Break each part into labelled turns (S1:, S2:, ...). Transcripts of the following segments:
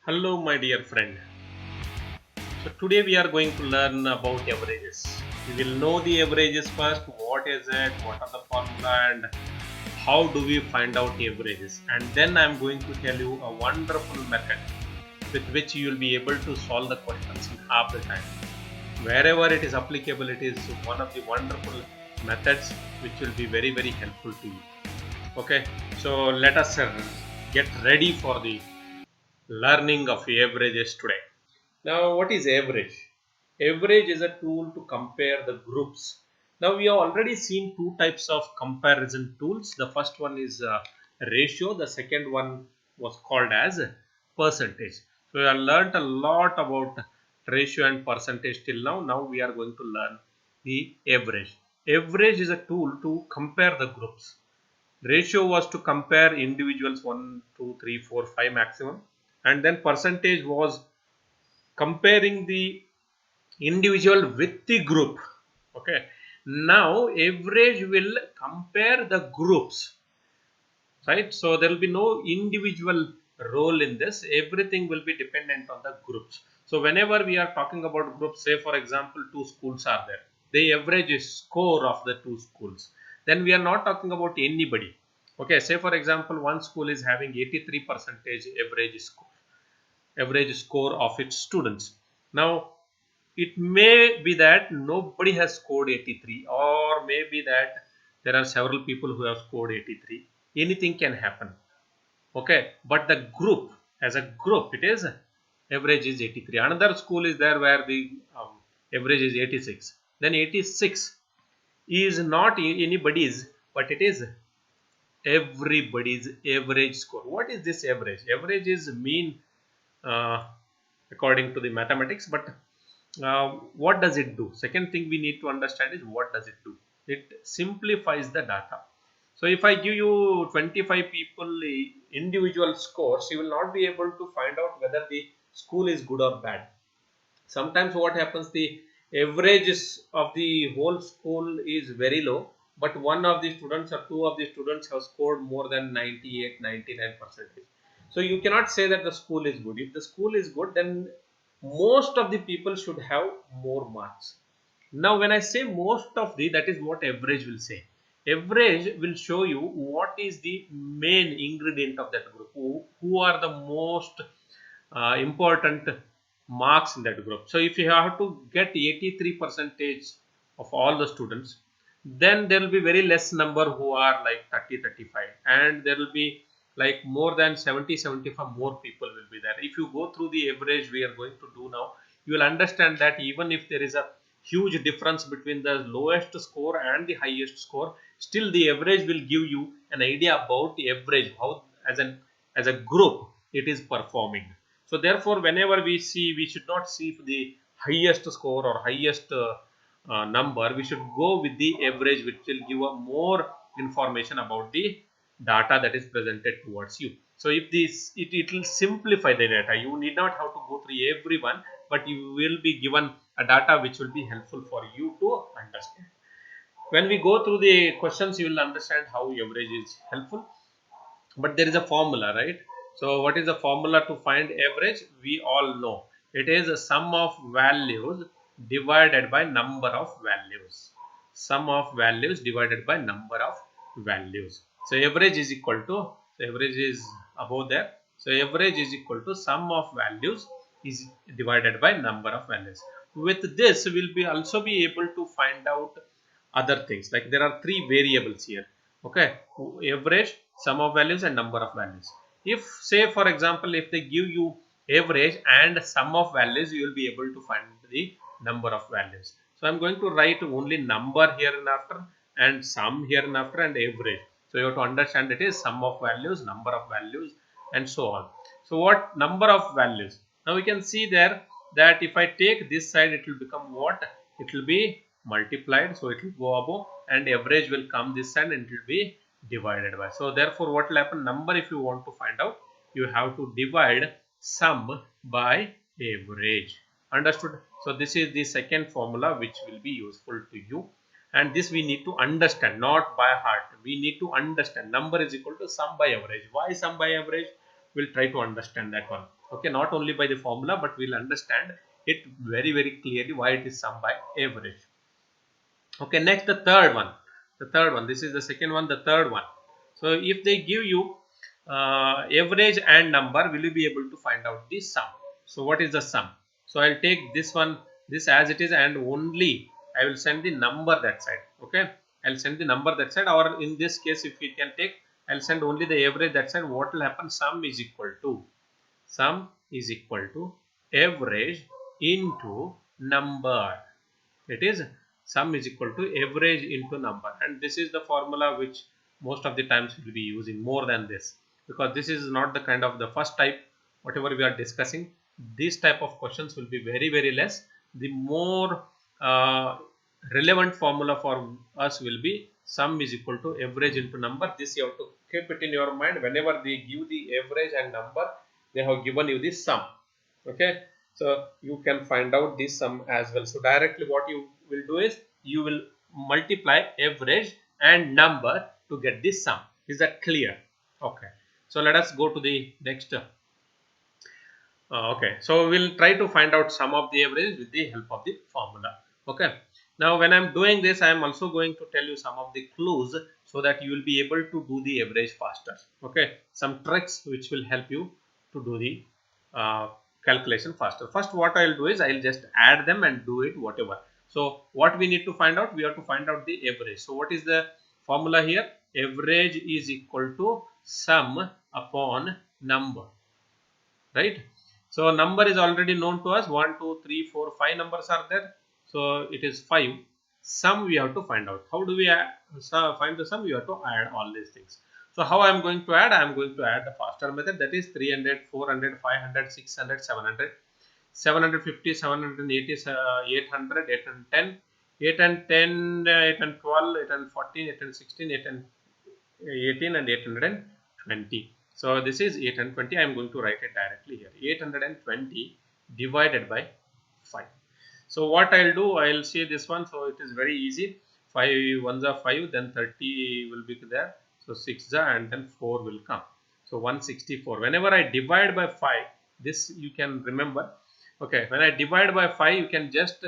S1: Hello, my dear friend. So, today we are going to learn about averages. We will know the averages first. What is it? What are the formula? And how do we find out averages? And then I am going to tell you a wonderful method with which you will be able to solve the questions in half the time. Wherever it is applicable, it is one of the wonderful methods which will be very, very helpful to you. Okay, so let us get ready for the learning of averages today. Now, what is average? Average is a tool to compare the groups. Now, we have already seen two types of comparison tools. The first one is ratio. The second one was called as percentage. So, we have learned a lot about ratio and percentage till now. Now, we are going to learn the average. Average is a tool to compare the groups. Ratio was to compare individuals 1, 2, 3, 4, 5 maximum, and then percentage was comparing the individual with the group. Okay, now average will compare the groups, right? So there will be no individual role in this. Everything will be dependent on the groups. So whenever we are talking about groups, say for example two schools are there, the average score of the two schools, then we are not talking about anybody. Okay, say for example one school is having 83 percentage average score of its students. Now it may be that nobody has scored 83, or maybe that there are several people who have scored 83. Anything can happen. Okay, but the group, as a group, it is average is 83. Another school is there where the average is 86. Then 86 is not anybody's, but it is everybody's average score. What is this average? Average is mean uh, according to the mathematics, but what does it do? Second thing we need to understand is what does it do? It simplifies the data. So if I give you 25 people individual scores, you will not be able to find out whether the school is good or bad. Sometimes what happens, the averages of the whole school is very low, but one of the students or two of the students have scored more than 98, 99 percentage. So you cannot say that the school is good. If the school is good, then most of the people should have more marks. Now when I say most of the, that is what average will say. Average will show you what is the main ingredient of that group, who are the most important marks in that group. So if you have to get 83 percentage of all the students, then there will be very less number who are like 30, 35, and there will be like more than 70, 75 more people will be there. If you go through the average we are going to do now, you will understand that even if there is a huge difference between the lowest score and the highest score, still the average will give you an idea about the average, how as a group it is performing. So therefore whenever we see, we should not see the highest score or highest number. We should go with the average, which will give a more information about the data that is presented towards you. So if this, it will simplify the data. You need not have to go through everyone, but you will be given a data which will be helpful for you to understand. When we go through the questions, you will understand how average is helpful. But there is a formula, right? So what is the formula to find average? We all know it is a sum of values divided by number of values. Sum of values divided by number of values. So average is equal to, so average is above there, so average is equal to sum of values is divided by number of values. With this we will be also be able to find out other things, like there are three variables here. Okay, average, sum of values and number of values. If say for example, if they give you average and sum of values, you will be able to find the number of values. So I'm going to write only number here and after, and sum here and after, and average. So you have to understand it is sum of values, number of values, and so on. So what number of values? Now we can see there that if I take this side, it will become what? It will be multiplied, so it will go above, and average will come this side and it will be divided by. So therefore what will happen, number if you want to find out, you have to divide sum by average. Understood? So this is the second formula which will be useful to you, and this we need to understand, not by heart. We need to understand number is equal to sum by average. Why sum by average? we'll try to understand that one. Okay, not only by the formula, but we'll understand it very clearly why it is sum by average. Okay, next the third one. The third one. This is the second one. The third one. So if they give you average and number, will you be able to find out the sum? So what is the sum? So I'll take this one, this as it is, and only I will send the number that side. Okay, I'll send the number that side, or in this case, if we can take, I'll send only the average that side. What will happen? Sum is equal to average into number. It is sum is equal to average into number, and this is the formula which most of the times we will be using more than this, because this is not the kind of the first type whatever we are discussing. This type of questions will be very less. The more relevant formula for us will be sum is equal to average into number. This you have to keep it in your mind. Whenever they give the average and number, they have given you the sum. Okay, so you can find out this sum as well. So directly what you will do is you will multiply average and number to get this sum. Is that clear? Okay, so let us go to the next. Okay, so we'll try to find out sum of the average with the help of the formula. Okay, now when I'm doing this, I am also going to tell you some of the clues so that you will be able to do the average faster. Okay, some tricks which will help you to do the calculation faster. First, what I'll do is I'll just add them and do it whatever. So what we need to find out? We have to find out the average. So what is the formula here? Average is equal to sum upon number, right? So number is already known to us. 1, 2, 3, 4, 5 numbers are there. So it is 5. Sum we have to find out. How do we find the sum? We have to add all these things. So how I am going to add? I am going to add the faster method, that is 300, 400, 500, 600, 700, 750, 780, 800, 810, 810, 812, 814, 816, 818 and 820. So this is 820. I am going to write it directly here. 820 divided by 5. So what I'll do, I'll see this one. So it is very easy. 5 ones are 5, then 30 will be there. So 6 and then 4 will come. So 164. Whenever I divide by 5, this you can remember. Okay, when I divide by 5, you can just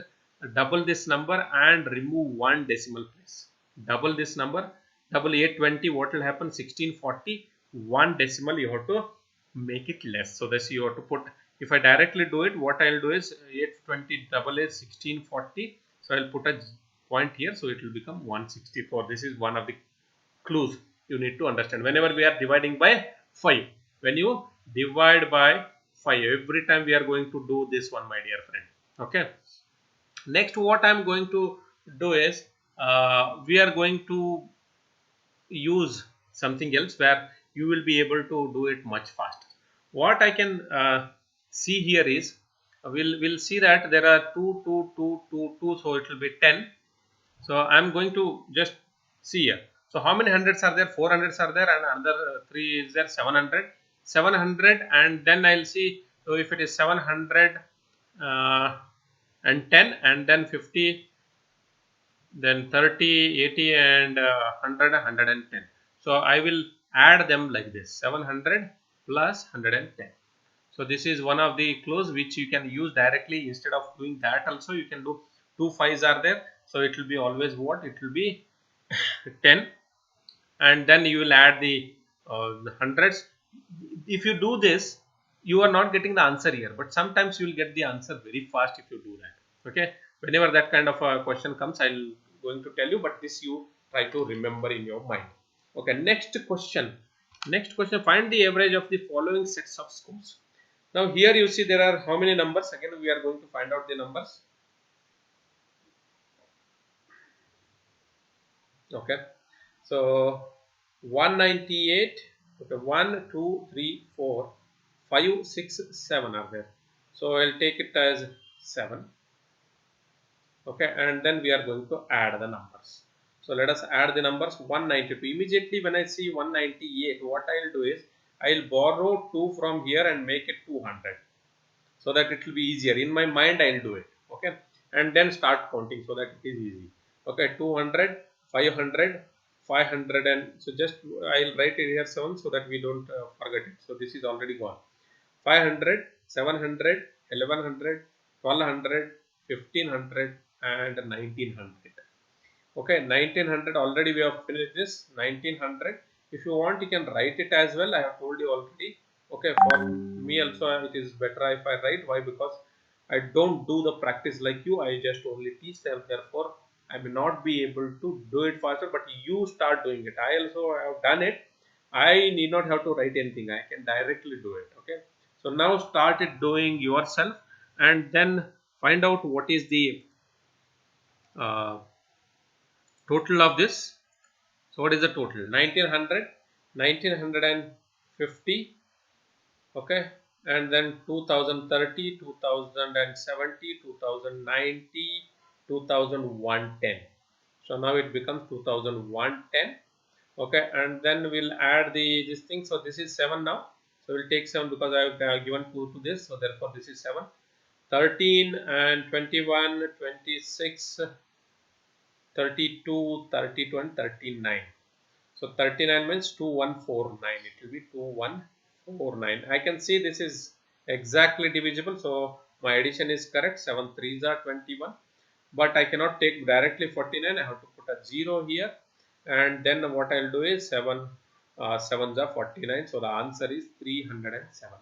S1: double this number and remove one decimal place. Double this number, double 820. What will happen? 1640. One decimal you have to make it less. So this you have to put. If I directly do it, what I'll do is 820 double is 1640. So I'll put a point here. So it will become 164. This is one of the clues you need to understand. Whenever we are dividing by 5, when you divide by 5, every time we are going to do this one, my dear friend. Okay. Next, what I am going to do is we are going to use something else where you will be able to do it much faster. What I can see here is we'll see that there are 2, 2, 2, 2, 2, so it will be 10. So I am going to just see here. So how many hundreds are there? 4 hundreds are there, and another 3 is there, 700. 700, and then I'll see. So if it is 700 and 10, and then 50, then 30, 80, and 100, 110. So I will add them like this: 700 plus 110. So this is one of the clues which you can use directly. Instead of doing that, also you can do 2 5s are there. So it will be always what? It will be 10, and then you will add the hundreds. If you do this, you are not getting the answer here, but sometimes you will get the answer very fast if you do that. Okay, whenever that kind of a question comes, I'll going to tell you, but this you try to remember in your mind. Okay, next question. Find the average of the following sets of scores. Now here you see there are how many numbers? Again, we are going to find out the numbers. Okay, so 198. Okay, 1, 2, 3, 4, 5, 6, 7 are there. So I'll take it as 7. Okay, and then we are going to add the numbers. So let us add the numbers. 192. Immediately when I see 198, what I'll do is I'll borrow 2 from here and make it 200, so that it will be easier. In my mind I'll do it. Okay, and then start counting so that it is easy. Okay, 200, 500, 500, and so just I'll write it here 7 so that we don't forget it. So this is already gone. 500, 700, 1100, 1200, 1500, and 1900. Okay, 1900 already we have finished this. 1900. If you want, you can write it as well. I have told you already. Okay, for me also it is better if I write. Why? Because I don't do the practice like you. I just only teach them. Therefore, I may not be able to do it faster. But you start doing it. I also have done it. I need not have to write anything. I can directly do it. Okay. So now start it doing yourself, and then find out what is the uh, total of this. So what is the total? 1900, 1950, okay, and then 2030, 2070, 2090, 2110. So now it becomes 2110, okay, and then we'll add the this thing. So this is 7 now. So we'll take 7 because I have given 2 to this. So therefore this is 7. 13 and 21, 26, 32, 32 and 39. So 39 means 2149. It will be 2149. I can see this is exactly divisible. So my addition is correct. 7 3s are 21. But I cannot take directly 49. I have to put a 0 here. And then what I'll do is 7 7s are 49. So the answer is 307.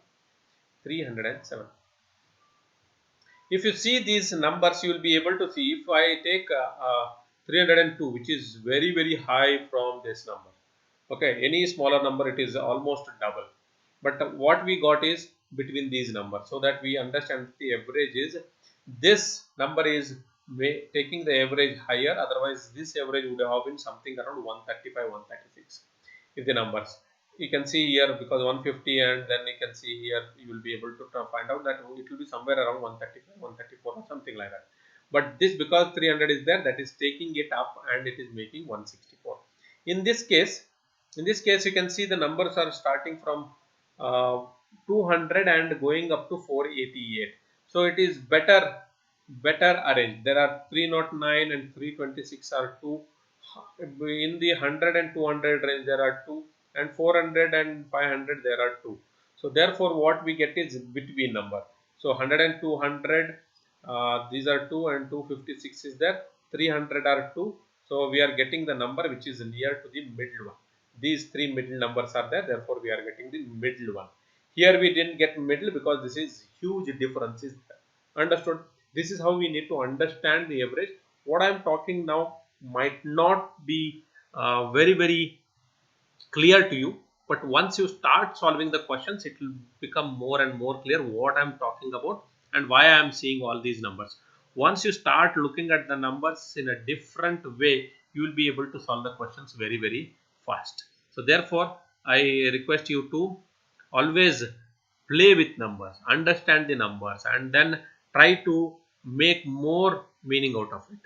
S1: 307. If you see these numbers, you will be able to see if I take 302, which is very, very high from this number. Okay, any smaller number, it is almost double. But what we got is between these numbers, so that we understand the average is this number is taking the average higher. Otherwise, this average would have been something around 135, 136. If the numbers, you can see here because 150, and then you can see here, you will be able to find out that it will be somewhere around 135, 134 or something like that. But this, because 300 is there, that is taking it up and it is making 164. In this case, you can see the numbers are starting from 200 and going up to 488. So it is better arranged. There are 309 and 326 are two. In the 100 and 200 range there are two, and 400 and 500 there are two. So therefore what we get is between number. So 100 and 200, these are 2, and 256 is there. 300 are 2. So we are getting the number which is near to the middle one. These three middle numbers are there. Therefore we are getting the middle one. Here we didn't get middle because this is huge difference is there. Understood? This is how we need to understand the average. What I am talking now might not be very, very clear to you, but once you start solving the questions, it will become more and more clear what I'm talking about and why I'm seeing all these numbers. Once you start looking at the numbers in a different way, you will be able to solve the questions very, very fast. So therefore I request you to always play with numbers, understand the numbers, and then try to make more meaning out of it.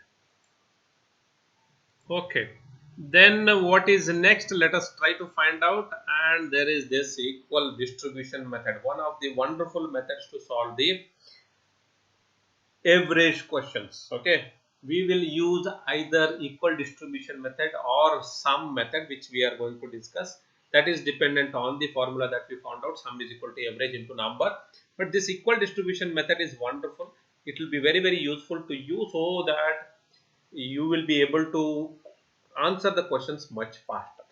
S1: Okay, then what is next? Let us try to find out. And there is this equal distribution method, one of the wonderful methods to solve the average questions. Okay, we will use either equal distribution method or sum method, which we are going to discuss. That is dependent on the formula that we found out. Sum is equal to average into number. But this equal distribution method is wonderful. It will be very, very useful to you, so that you will be able to answer the questions much faster.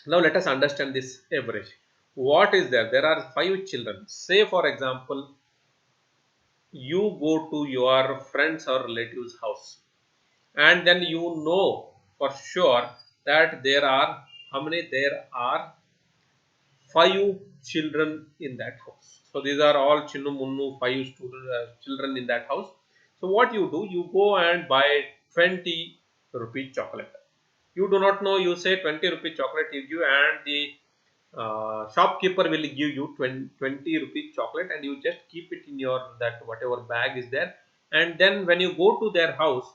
S1: Now let us understand this average. What is there? There are 5 children. Say for example, you go to your friends or relatives house, and then you know for sure that there are, how many? There are 5 children in that house. So these are all Chinnu Munnu 5 children in that house. So what you do, you go and buy 20 rupee chocolate. You do not know, you say 20 rupee chocolate is you, and the shopkeeper will give you 20 rupee chocolate, and you just keep it in your that whatever bag is there. And then when you go to their house,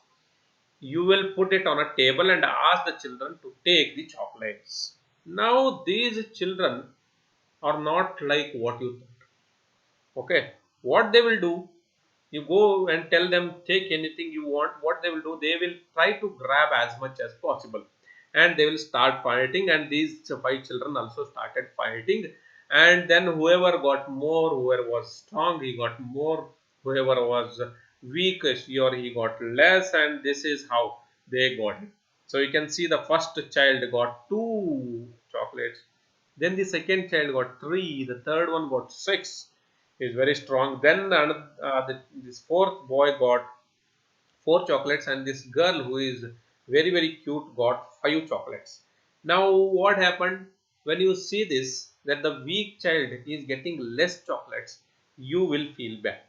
S1: you will put it on a table and ask the children to take the chocolates. Now these children are not like what you thought. Okay, what they will do, you go and tell them take anything you want. What they will do, they will try to grab as much as possible. and they will start fighting, and these five children also started fighting, and then whoever got more, whoever was strong, he got more, whoever was weak, he got less, and this is how they got it. So you can see the first child got 2 chocolates, then the second child got 3, the third one got 6, is very strong. Then this fourth boy got 4 chocolates, and this girl who is very very cute got 5 chocolates. Now what happened, when you see this, that the weak child is getting less chocolates, you will feel bad.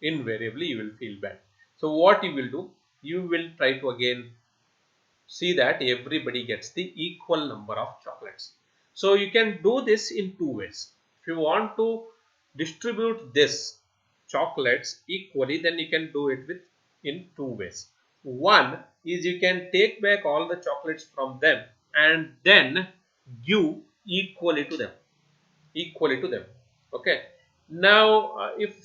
S1: Invariably you will feel bad. So what you will do, you will try to again see that everybody gets the equal number of chocolates. So you can do this in 2 ways. If you want to distribute this chocolates equally, then you can do it with in 2 ways. One is you can take back all the chocolates from them and then give equally to them. Equally to them. Okay. Now, if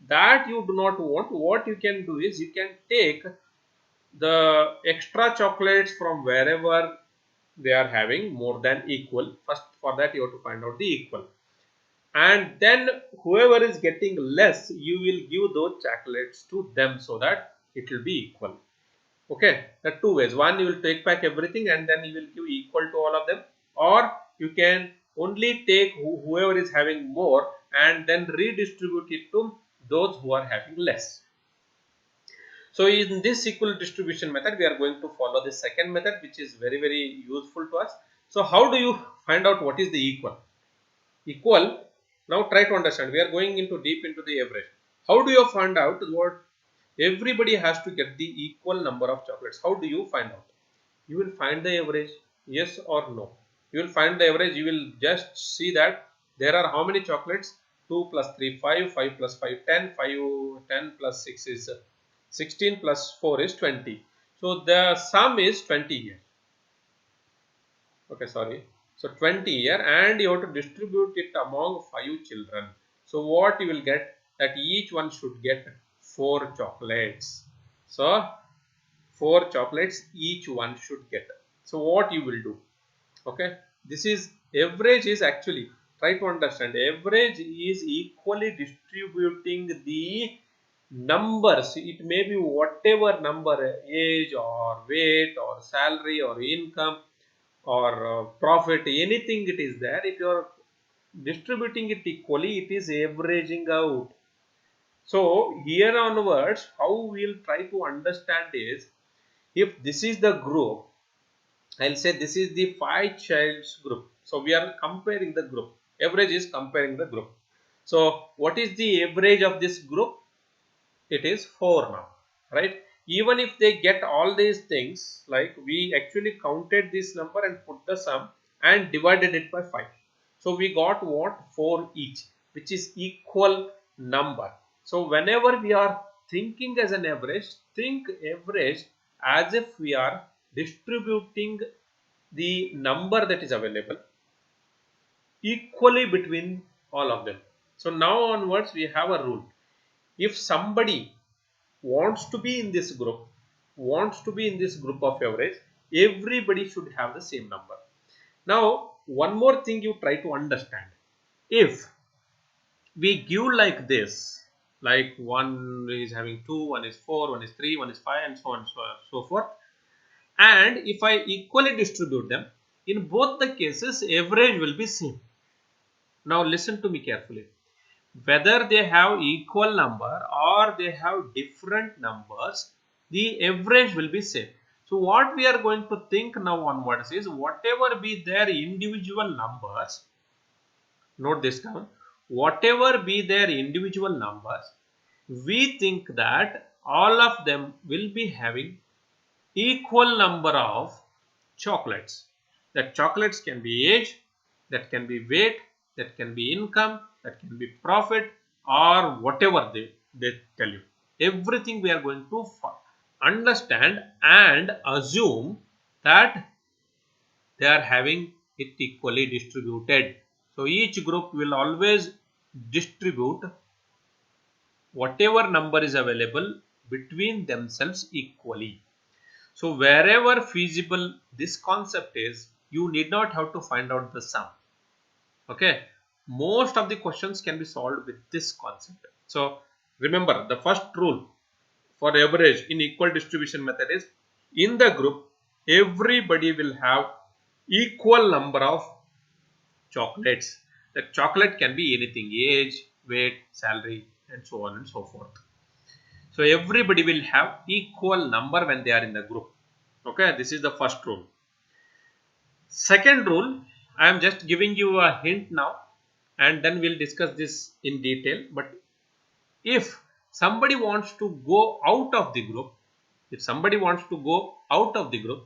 S1: that you do not want, what you can do is you can take the extra chocolates from wherever they are having more than equal. First, for that you have to find out the equal, and then whoever is getting less, you will give those chocolates to them so that it will be equal. Okay, there are 2 ways. One, you will take back everything and then you will give equal to all of them, or you can only take whoever is having more and then redistribute it to those who are having less. So in this equal distribution method, we are going to follow the second method, which is very very useful to us. So how do you find out what is the equal? Equal. Now try to understand. We are going into deep into the average. How do you find out what everybody has to get the equal number of chocolates? How do you find out? You will find the average, yes or no. You will find the average. You will just see that there are how many chocolates? 2 plus 3 5, 5 plus 5 10, 10 plus 6 is 16 plus 4 is 20. So the sum is 20 here. Okay, sorry. So 20 here, and you have to distribute it among 5 children. So what you will get, that each one should get 4 chocolates. So 4 chocolates each one should get. So what you will do? Okay, this is average is actually, try to understand, average is equally distributing the numbers. It may be whatever number, age or weight or salary or income or profit, anything it is there. If you are distributing it equally, it is averaging out. So here onwards, how we will try to understand is, if this is the group, I'll say this is the 5 childs group. So we are comparing the group. Average is comparing the group. So what is the average of this group? It is 4 now, right? Even if they get all these things, like we actually counted this number and put the sum and divided it by 5. So we got what? 4 each, which is equal number. So whenever we are thinking as an average, think average as if we are distributing the number that is available equally between all of them. So now onwards we have a rule. If somebody wants to be in this group, of average, everybody should have the same number. Now one more thing you try to understand. If we give like this, like one is having 2, one is 4, one is 3, one is 5, and so on, so forth, and if I equally distribute them, in both the cases average will be same. Now listen to me carefully. Whether they have equal number or they have different numbers, the average will be same. So what we are going to think now onwards is, whatever be their individual numbers, note this down, whatever be their individual numbers, we think that all of them will be having equal number of chocolates. That chocolates can be age, that can be weight, that can be income, that can be profit, or whatever they tell you. Everything we are going to understand and assume that they are having it equally distributed. So each group will always distribute whatever number is available between themselves equally. So wherever feasible this concept is, you need not have to find out the sum. Okay, most of the questions can be solved with this concept. So remember, the first rule for average in equal distribution method is, in the group everybody will have equal number of chocolates. The chocolate can be anything: age, weight, salary, and so on and so forth. So everybody will have equal number when they are in the group. Okay, this is the first rule. Second rule, I am just giving you a hint now, and then we'll discuss this in detail. But if somebody wants to go out of the group, if somebody wants to go out of the group,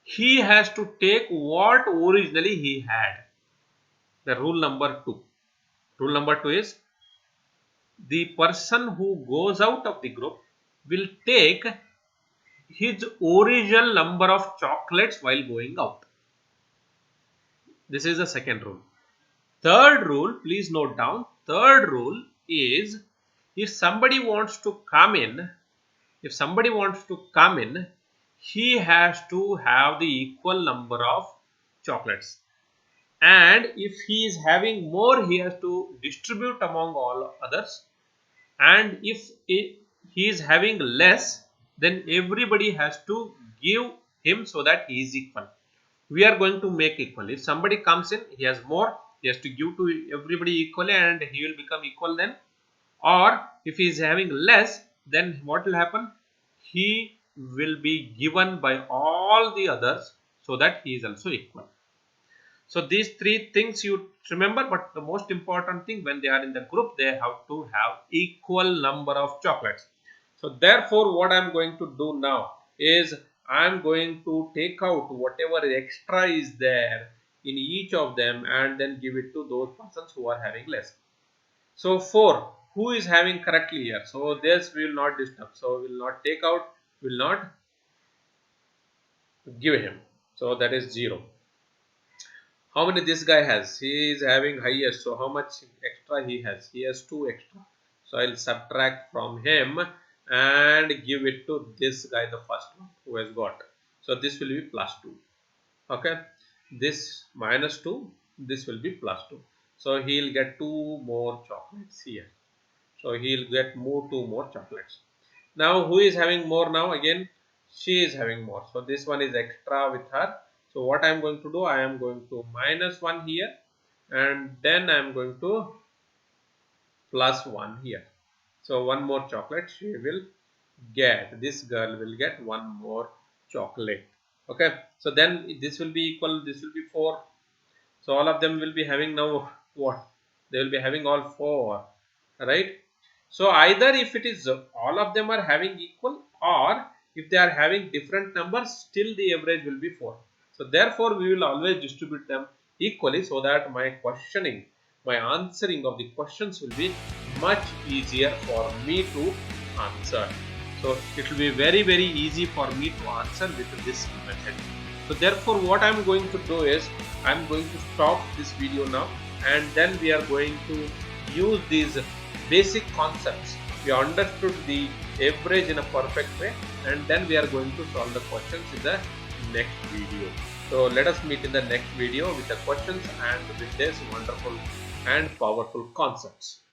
S1: he has to take what originally he had. The rule number 2. Rule number 2 is, the person who goes out of the group will take his original number of chocolates while going out. This is the second rule. Third rule, please note down. Third rule is, if somebody wants to come in, he has to have the equal number of chocolates. And if he is having more, he has to distribute among all others. And if he is having less, then everybody has to give him so that he is equal. We are going to make equal. If somebody comes in, he has more, he has to give to everybody equally, and he will become equal then. Or if he is having less, then what will happen? He will be given by all the others so that he is also equal. So these three things you remember, but the most important thing, when they are in the group, they have to have equal number of chocolates. So therefore, what I am going to do now is, I am going to take out whatever extra is there in each of them and then give it to those persons who are having less. So 4, who is having correctly here? So this we will not disturb. So we will not take out, will not give him. So that is 0. How many this guy has? He is having highest. So how much extra he has? He has 2 extra. So I'll subtract from him and give it to this guy, the first one who has got. So this will be plus 2. Okay. This minus 2. This will be plus 2. So he'll get 2 more chocolates here. So he'll get 2 more chocolates. Now who is having more now? Again, she is having more. So this one is extra with her. So what I am going to do, I am going to minus 1 here, and then I am going to plus 1 here. So 1 more chocolate she will get. This girl will get 1 more chocolate. Okay. So then this will be equal. This will be 4. So all of them will be having now what? They will be having all 4. Right. So either if it is all of them are having equal, or if they are having different numbers, still the average will be 4. So therefore we will always distribute them equally, so that my answering of the questions will be much easier for me to answer. So it will be very easy for me to answer with this method. So therefore what I am going to do is, I am going to stop this video now, and then we are going to use these basic concepts. We understood the average in a perfect way, and then we are going to solve the questions in the next video. So let us meet in the next video with the questions and with these wonderful and powerful concepts.